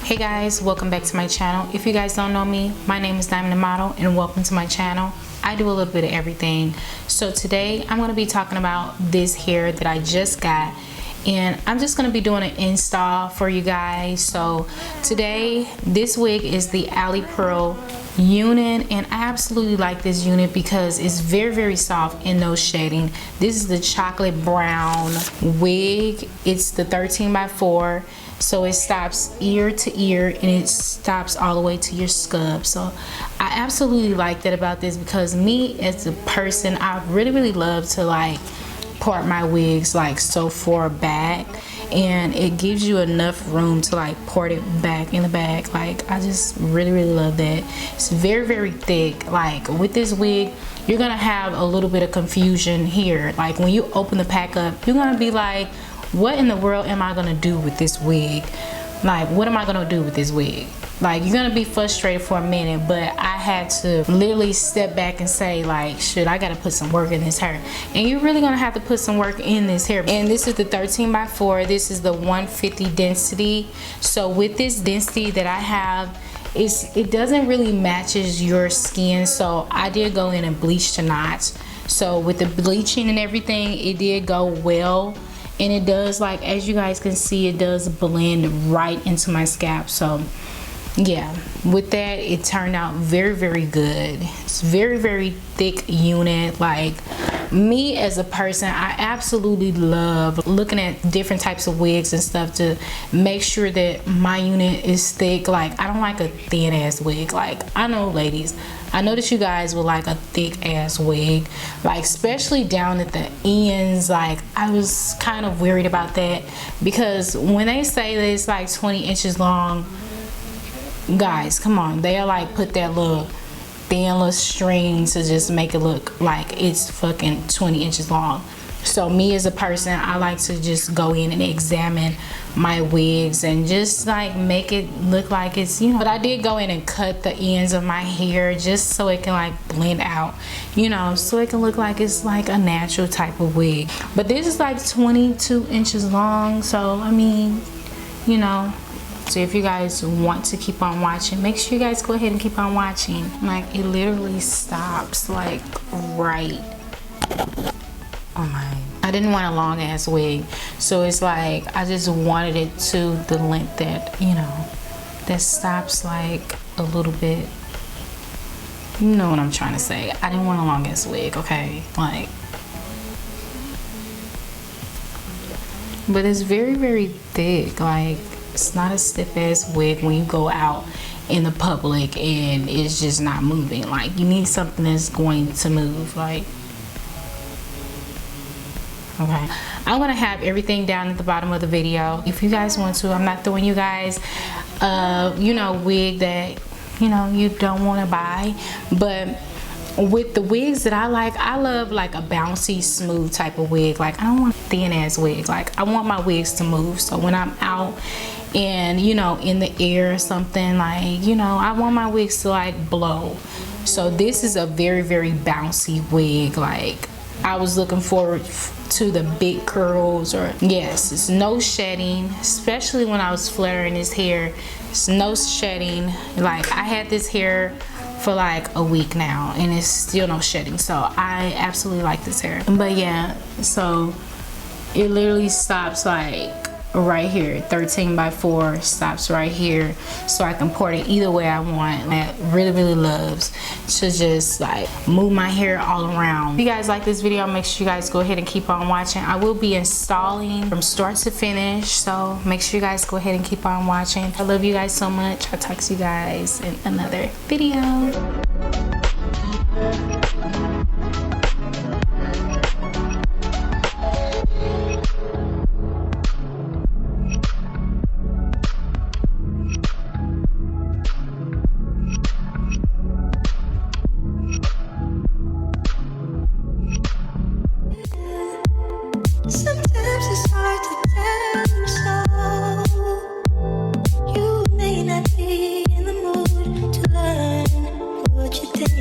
Hey guys, welcome back to my channel. If you guys don't know me, my name is ThaModel and welcome to my channel. I do a little bit of everything. So today I'm going to be talking about this hair that I just got, and I'm just going to be doing an install for you guys. So today this wig is the Alipearl unit, and I absolutely like this unit because it's very soft and no shading. This is the chocolate brown wig. It's the 13x4, so it stops ear to ear and it stops all the way to your scalp. So I absolutely like that about this, because me as a person, I really love to like part my wigs like so far back, and it gives you enough room to like part it back in the back. Like I just really love that. It's very thick. Like with this wig, you're gonna have a little bit of confusion here. Like when you open the pack up, you're gonna be like, what in the world am I gonna do with this wig? Like, what am I gonna do with this wig? Like, you're gonna be frustrated for a minute, but I had to literally step back and say, like, shit, I gotta put some work in this hair. And you're really gonna have to put some work in this hair. And this is the 13x4. This is the 150 density. So with this density that I have, it doesn't really matches your skin. So I did go in and bleach the knots. So with the bleaching and everything, it did go well. And it does, like, as you guys can see, it does blend right into my scalp. So yeah, with that, it turned out very good. It's very thick unit. Like, me as a person, I absolutely love looking at different types of wigs and stuff to make sure that my unit is thick. Like, I don't like a thin ass wig. Like, I know, ladies, I know that you guys would like a thick ass wig, like especially down at the ends. Like, I was kind of worried about that, because when they say that it's like 20 inches long, guys, come on, they'll like put that little thin little string to just make it look like it's fucking 20 inches long. So me as a person, I like to just go in and examine my wigs and just like make it look like it's, you know. But I did go in and cut the ends of my hair just so it can like blend out, you know, so it can look like it's like a natural type of wig. But this is like 22 inches long, so I mean, you know. So if you guys want to keep on watching, make sure you guys go ahead and keep on watching. Like, it literally stops like right on my, I didn't want a long ass wig, so it's like I just wanted it to the length that, you know, that stops like a little bit. You know what I'm trying to say. I didn't want a long ass wig, okay? Like, but it's very thick. Like, it's not a stiff ass wig when you go out in the public and it's just not moving. Like, you need something that's going to move. Like, okay, I'm gonna have everything down at the bottom of the video if you guys want to. I'm not throwing you guys you know, wig that, you know, you don't want to buy. But with the wigs that I like, I love like a bouncy, smooth type of wig. Like, I don't want thin ass wigs. Like, I want my wigs to move. So when I'm out and, you know, in the air or something, like, you know, I want my wigs to like blow. So this is a very bouncy wig. Like, I was looking forward to the big curls, or yes, it's no shedding, especially when I was flaring this hair. It's no shedding. Like, I had this hair for like a week now and it's still no shedding, so I absolutely like this hair. But yeah, so it literally stops like right here. 13x4 stops right here, so I can part it either way I want. That really loves to just like move my hair all around. If you guys like this video, make sure you guys go ahead and keep on watching. I will be installing from start to finish, so make sure you guys go ahead and keep on watching. I love you guys so much. I'll talk to you guys in another video. Sometimes it's hard to tell, so you may not be in the mood to learn what you think.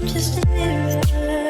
just a mirror.